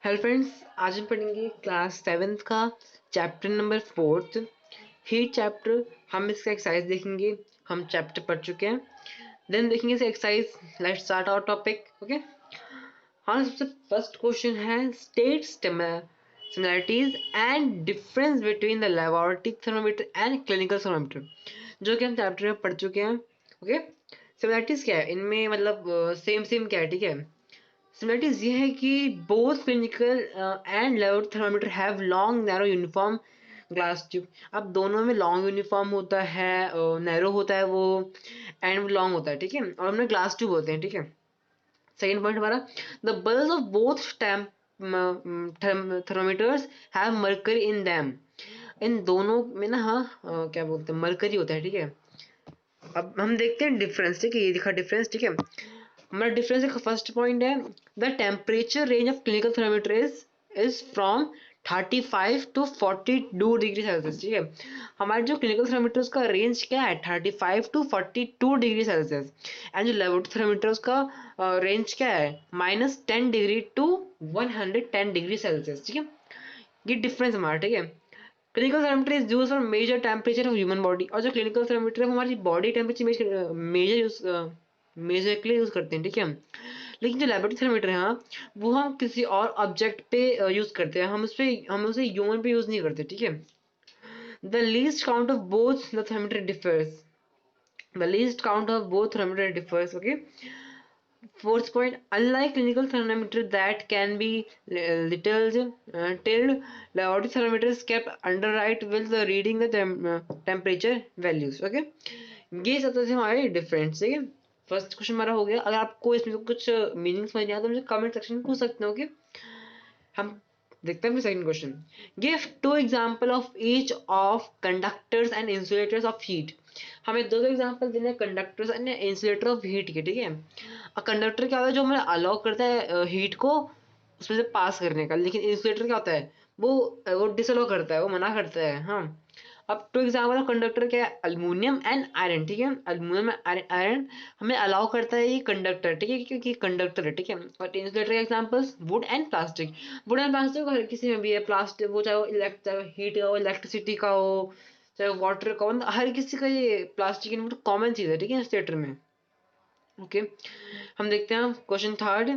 Hello friends, आज हम पढ़ेंगे क्लास 7th का chapter number 4th heat chapter. हम इसका एक्सरसाइज देखेंगे। हम चैप्टर पढ़ चुके हैं। देन देखेंगे इसे exercise. Let's start our topic. Okay, हाँ, सबसे फर्स्ट क्वेश्चन है state similarities and difference between the laboratory thermometer and clinical thermometer, जो कि हम चैप्टर में पढ़ चुके हैं। ओके, सिमिलरिटीज क्या है इनमें, मतलब सेम सेम क्या है, ठीक है। सिमिलरिटीज ये है कि both clinical and laboratory thermometer have long narrow uniform glass tube. अब दोनों में लॉन्ग यूनिफॉर्म होता है, नैरो होता है वो, एंड लॉन्ग होता है, ठीक है, और हमने ग्लास ट्यूब होते हैं, ठीक है। सेकेंड पॉइंट हमारा, the bulbs of both thermometers have mercury in them. इन दोनों में ना, हाँ, क्या बोलते हैं, मरकरी होता है, ठीक है। अब हम देखते हैं डिफरेंस, ठीक है, ये दिखा डिफरेंस, ठीक है। हमारा डिफरेंस का फर्स्ट पॉइंट है the temperature range of clinical thermometer is from 35 to 42 degree Celsius, ठीक है। हमारे जो क्लिनिकल थर्मामीटर्स का रेंज क्या है, 35 टू 42 डिग्री सेल्सियस। एंड जो लेबोरेटरी थर्मामीटर्स का रेंज क्या है, -10 डिग्री टू 110 डिग्री सेल्सियस, ठीक है। ये डिफरेंस हमारा, ठीक है। Clinical thermometer is use for measure temperature of human body, और जो क्लिनिकल थर्मामीटर है वो हमारी बॉडी टेम्परेचर मेजर के लिए यूज करते हैं, ठीक है। लेकिन जो लेबोरेटरी थर्मामीटर है, हाँ, वो हम किसी और ऑब्जेक्ट पे यूज करते हैं। हम उसे ह्यूमन पे यूज नहीं करते, ठीक है। The least count of both the thermometer differs the least count of both thermometer differs. Okay, fourth point, unlike clinical thermometer that can be tilled, laboratory thermometer is kept under right with the reading the temperature values. Okay, ये सब तो हमारे difference, ठीक है। First question हमारा हो गया। अगर आपको इसमें कुछ मीनिंग समझ नहीं आता तो मुझे कमेंट सेक्शन में पूछ सकते हो। ओके, हम देखते हैं second question. Give two example of each of conductors and insulators of heat. हमें दो एग्जांपल देने हैं conductors and insulator of heat के, ठीक है। कंडक्टर क्या होता है, जो हमें अलाउ करता है हीट को उसमें से पास करने का। लेकिन इंसुलेटर क्या होता है, वो डिसअलाउ करता है, वो मना करता है। हाँ, अब टू एग्जाम्पल ऑफ कंडक्टर क्या है, अल्यूमिनियम एंड आयरन, ठीक है। अल्यूमिनियम आयरन हमें अलाउ करता है ये कंडक्टर, ठीक है, क्योंकि कंडक्टर है, ठीक है। और इंसुलेटर के examples wood and plastic. Wood and plastic हर किसी में भी है। प्लास्टिक वो चाहे हीट का हो, इलेक्ट्रिसिटी का हो, चाहे वाटर का हो, मतलब हर किसी का ये प्लास्टिक इनपुट कॉमन चीज है, ठीक है, इंसुलेटर में। ओके, हम देखते हैं question third.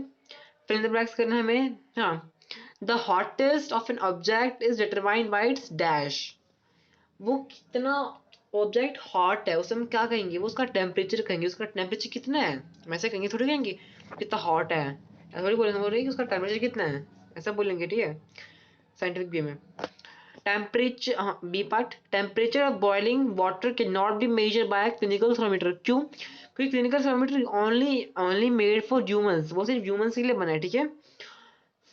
Fill in the blanks करना है हमें। हाँ, the hottest of an object is determined by its dash. वो कितना ऑब्जेक्ट हॉट है उसे हम क्या कहेंगे, वो उसका टेम्परेचर कहेंगे। उसका टेम्परेचर कितना है, वैसे कहेंगे, थोड़ी कहेंगे कितना हॉट है, ऐसा थोड़ी बोलेंगे। बोल रहे हैं कि उसका टेम्परेचर कितना है, ऐसा बोलेंगे, ठीक है, साइंटिफिक वे में। टेम्परेचर, हाँ, B part, temperature of boiling water can not be measure by clinical thermometer. क्यों? क्योंकि clinical thermometer only only made for humans, वो सिर्फ ह्यूमंस के लिए बना है, ठीक है।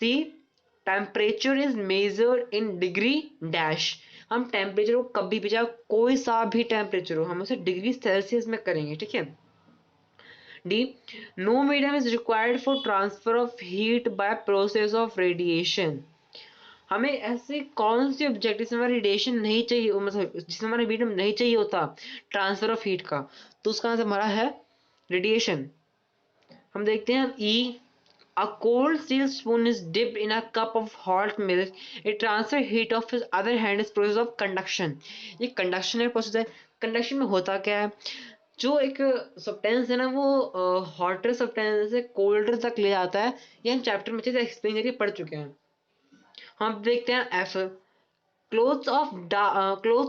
C, temperature is measured in degree dash. हम टेम्परेचर को कभी भी, चाहे कोई सा भी टेम्परेचर हो, हम उसे डिग्री सेल्सियस में करेंगे, ठीक है। D, no medium is required for transfer of heat by process of radiation. हमें ऐसे कौन से ऑब्जेक्ट जिसमें हमारा रेडिएशन नहीं चाहिए, मतलब जिसमें हमारा मीडियम नहीं चाहिए होता ट्रांसफर ऑफ हीट का, तो उसका आंसर हमारा है रेडिएशन। हम देखते हैं ई, a cold steel spoon is dipped in a cup of hot milk. It transfers heat of his other hand is process of conduction. ये कंडक्शन का प्रोसेस है। कंडक्शन में होता क्या है, जो एक सब्सटेंस है ना, वो हॉटर सब्सटेंस से कोल्डर तक ले जाता है। ये हम चैप्टर में अच्छे से एक्सप्लेन करके पढ़ चुके हैं। हम देखते हैं F, clothes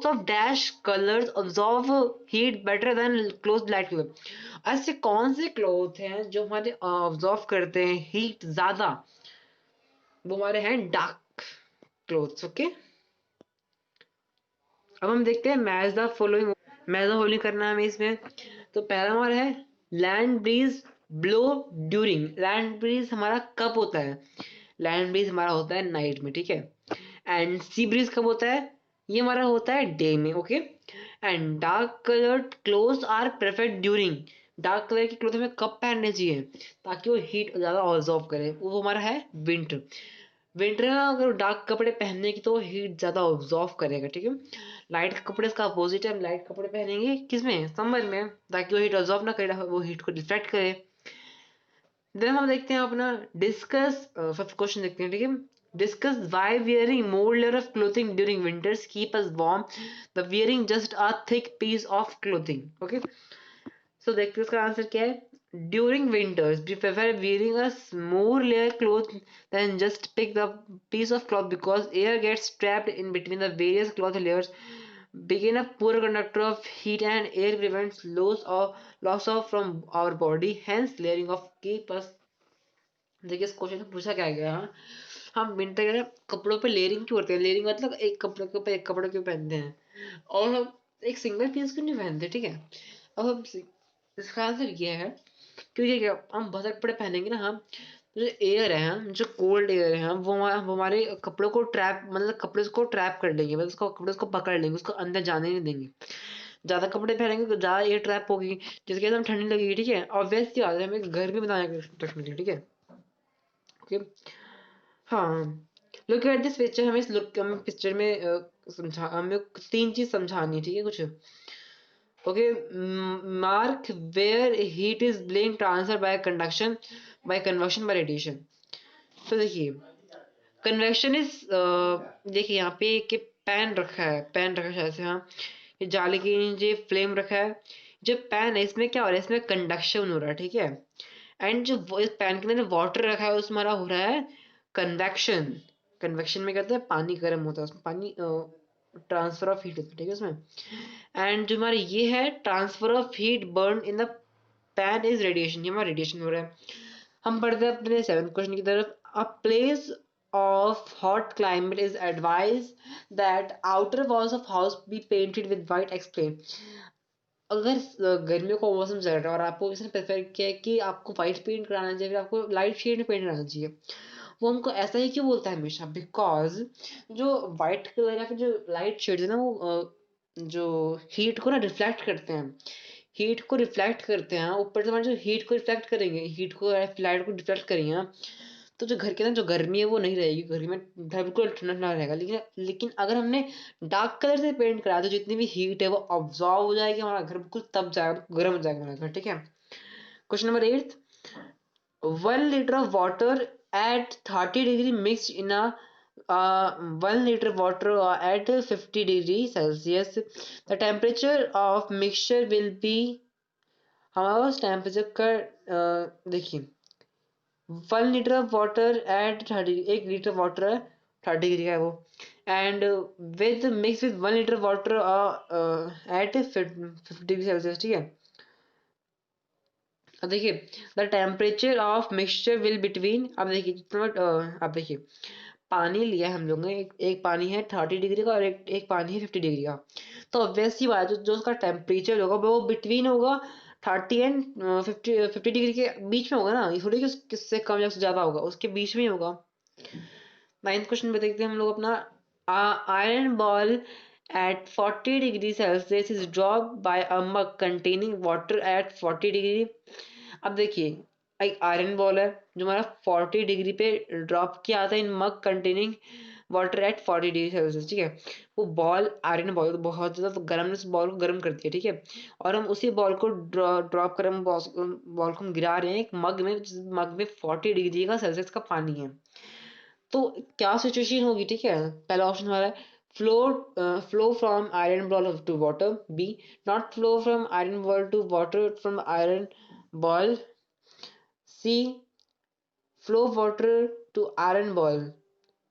of dash colors absorb heat better than clothes light color. ऐसे कौन से क्लोथ हैं जो हमारे ऑब्जॉर्व करते हैं हीट ज्यादा, वो हमारे हैं डार्क क्लोथ्स। ओके, अब हम देखते हैं मैच द फॉलोइंग करना है हमें इसमें। तो पहला हमारा है land breeze blow during. Land breeze हमारा कब होता है, लैंड ब्रीज हमारा होता है नाइट में, ठीक है। एंड सी ब्रीज कब होता है, ये हमारा होता है डे में। Okay, and dark coloured clothes are perfect during. Dark colour की क्लोथ हमें कब पहनने चाहिए ताकि वो हीट ज़्यादा ऑब्जॉर्व करे, वो हमारा है विंटर। विंटर में अगर डार्क कपड़े पहनने की तो हीट ज़्यादा ऑब्जॉर्व करेगा, ठीक है। लाइट कपड़े इसका अपोजिट है, हम लाइट कपड़े पहनेंगे किसमें, समर में, ताकि वो हीट ऑब्जॉर्व ना करे, वो हीट को डिफ्लेक्ट करे। देन हम देखते हैं अपना डिस्कस, फर्स्ट क्वेश्चन देखते हैं, ठीक है। Discuss why wearing more layer of clothing during winters keep us warm the wearing just a thick piece of clothing. Okay, so देखते हैं इसका आंसर क्या है। During winters we prefer wearing a more layer cloth than just pick the piece of cloth because air gets trapped in between the various cloth layers, begin a poor conductor of heat and air prevents loss of from our body, hence layering of keep us। देखिए इस question में पूछा क्या गया, हम winter के कपड़ों पे लेयरिंग क्यों करते हैं, लेयरिंग मतलब एक कपड़े के ऊपर एक कपड़ा क्यों पहनते हैं, और हम एक सिंगल पीस क्यों नहीं पहनते, ठीक है। अब हम इसका आंसर ये है क्योंकि क्या हम बहुत सारे कपड़े पहनेंगे ना, हम जो एयर है, हम जो कोल्ड एयर है, वो हमारे कपड़ों को ट्रैप, मतलब कपड़े को ट्रैप कर लेंगे, मतलब उसको कपड़े को पकड़ लेंगे, उसको अंदर जाने नहीं देंगे। ज्यादा कपड़े पहनेंगे तो ज्यादा एयर ट्रैप होगी, जिसके वजह से हम ठंडी लगेगी, ठीक है। और वैसे ही बात है हमें गर्मी बनाने रखने के लिए, ठीक है। ओके, हाँ, लुक एट दिस पिक्चर, हमें इस लुक हमें पिक्चर में समझा, हमें तीन चीज समझानी है, ठीक है कुछ। Okay, mark where heat is being transfer by conduction, by conversion, by radiation. तो देखिए कन्वेक्शन इज, देखिए यहाँ पे एक पैन रखा है शायद से, हाँ, ये जाली के नीचे फ्लेम रखा है। जो पैन है इसमें क्या हो रहा है, इसमें कंडक्शन हो रहा है, ठीक है। एंड जो इस पैन के अंदर वाटर रखा है उसमें हमारा हो रहा है कन्वेक्शन। कन्वेक्शन में क्या होता है, पानी गर्म होता है, उसमें पानी ट्रांसफर ऑफ हीट होता है, ठीक है उसमें। एंड जो हमारा ये है transfer of heat burn in the pan is radiation, ये हमारा रेडिएशन हो रहा है। हम बढ़ते हैं अपने सेवंथ क्वेश्चन की तरफ। A place of hot climate is advised that outer walls of house be painted with white, explain। अगर गर्मियों का मौसम चल रहा है और आपको किसी ने प्रेफर किया है कि आपको व्हाइट पेंट कराना चाहिए, फिर आपको लाइट शेड में पेंट कराना चाहिए, वो हमको ऐसा ही क्यों बोलता है हमेशा, बिकॉज जो व्हाइट कलर या फिर जो लाइट शेड है ना, वो जो हीट को ना रिफ्लेक्ट करते हैं, हीट को रिफ्लेक्ट करते हैं, ऊपर से हमारे जो हीट को रिफ्लेक्ट करेंगे, हीट को लाइट को रिफ्लेक्ट करेंगे ना, तो जो घर के अंदर जो गर्मी है वो नहीं रहेगी, घर में घर बिल्कुल ठंडा ठंडा रहेगा। लेकिन लेकिन अगर हमने डार्क कलर से पेंट करा तो जितनी भी हीट है वो ऑब्जॉर्व हो जाएगी, हमारा घर बिल्कुल तब जाएगा, गर्म हो जाएगा हमारा घर, ठीक है। Question number 8, 1 liter of water at 30 degree mixed in a 1 liter water at 50 degree Celsius, the temperature of mixture will be, हमारे पास टेम्परेचर का देखिए 1 liter of water at 30, 1 liter water है 30 डिग्री का है वो, and with mix with 1 liter water at 50 degree Celsius, ठीक है। अब देखिए the temperature of mixture will between, अब देखिए जितना अब देखिए पानी लिया है हम लोगों ने, एक पानी है 30 डिग्री का और एक पानी है 50 डिग्री का, तो ऑब्वियस सी बात है जो उसका टेम्परेचर होगा वो बिटवीन होगा 30 और 50 डिग्री के बीच में होगा ना, ये थोड़ी कि किससे कम या ज़्यादा होगा, उसके बीच में ही होगा। नाइन्थ क्वेश्चन पे देखते हैं हम लोग अपना, iron ball at 40 degree Celsius is drop by a mug containing water at 40 degree. अब देखिए एक आयरन बॉल है जो हमारा 40 डिग्री पे ड्रॉप किया आता है in mug containing water at 40 degree Celsius, ठीक है। वो बॉल आयरन बॉल बहुत ज़्यादा तो गर्म उस बॉल को गर्म करती है, ठीक है। और हम उसी बॉल को ड्रॉप कर हम बॉल को हम गिरा रहे हैं एक मग में, जिस मग में 40 डिग्री का सेल्सियस का पानी है। तो क्या सिचुएशन होगी, ठीक है। पहला ऑप्शन हमारा है flow, flow from iron ball to water, B not flow from iron ball to water from iron ball, C flow water to iron ball,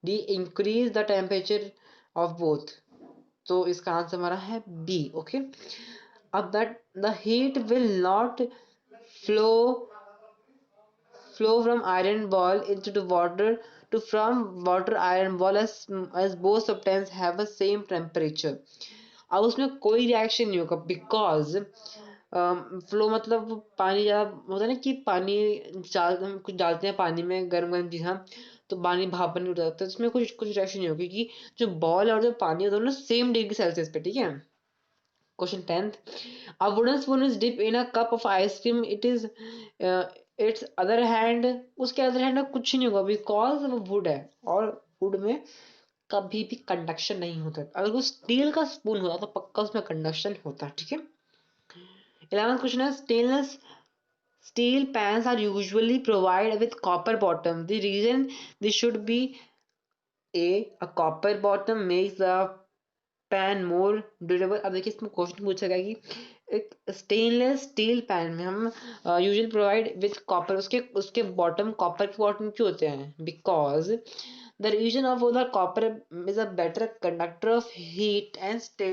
D increase the temperature of both. तो इसका answer हमारा है B, okay. अब that the heat will not flow from iron ball into the water to from water iron ball as both substances have the same temperature। अब उसमें कोई reaction नहीं होगा बिकॉज फ्लो मतलब पानी ज़्यादा होता है ना, कि पानी हम कुछ डालते हैं पानी में गर्म गर्म चीज़, हाँ, तो पानी भाप बन उठ जाता है, इसमें कुछ कुछ रिएक्शन नहीं होगी, क्योंकि जो बॉल और जो पानी है दोनों सेम डिग्री सेल्सियस पे, ठीक है। Question 10th, a wooden spoon is dipped in a cup of ice cream, it is its other hand, उसके अदर हैंड में कुछ नहीं होगा बिकॉज वो वुड है, और वुड में कभी भी कंडक्शन नहीं होता। अगर वो स्टील का स्पून होता तो पक्का उसमें कंडक्शन होता, ठीक है। 11th क्वेश्चन है stainless Steel pans are usually provided with copper bottom. The reason this should be a copper bottom makes the pan more durable. अब देखिए इसमें क्वेश्चन पूछा गया कि एक स्टेनलेस स्टील पैन में हम यूजुअली प्रोवाइड विथ कॉपर, उसके उसके बॉटम कॉपर के बॉटम क्यों होते हैं? Because the reason of the copper is a better conductor of heat and stay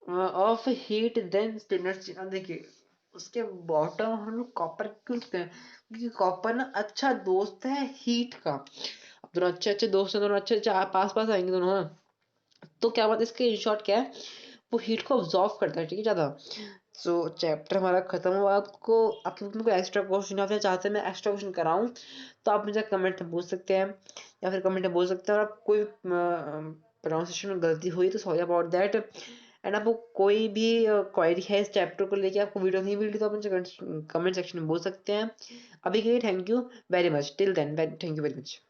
of heat than stainless steel. अब देखिए उसके बॉटम हम लोग कॉपर क्यों रखते हैं? क्योंकि कॉपर ना अच्छा दोस्त है हीट का। अब दोनों अच्छे अच्छे दोस्त हैं, दोनों अच्छे अच्छे पास पास आएंगे दोनों ना, तो क्या बात इसके इन शॉर्ट क्या है, वो हीट को ऑब्जॉर्व करता है, ठीक है ज़्यादा। सो चैप्टर हमारा खत्म हुआ। आपको आप लोग कोई एक्स्ट्रा क्वेश्चन आप चाहते हैं मैं एक्स्ट्रा क्वेश्चन कराऊं, तो आप मुझे कमेंट में पूछ सकते हैं, या फिर कमेंट में बोल सकते हैं। और आप कोई प्रोनाउंसिएशन में गलती हुई तो सॉरी अबाउट दैट। एंड आपको कोई भी क्वेरी है इस चैप्टर को लेके, आपको वीडियो नहीं मिली तो आप मुझे कमेंट सेक्शन में बोल सकते हैं। अभी के लिए thank you very much, till then thank you very much.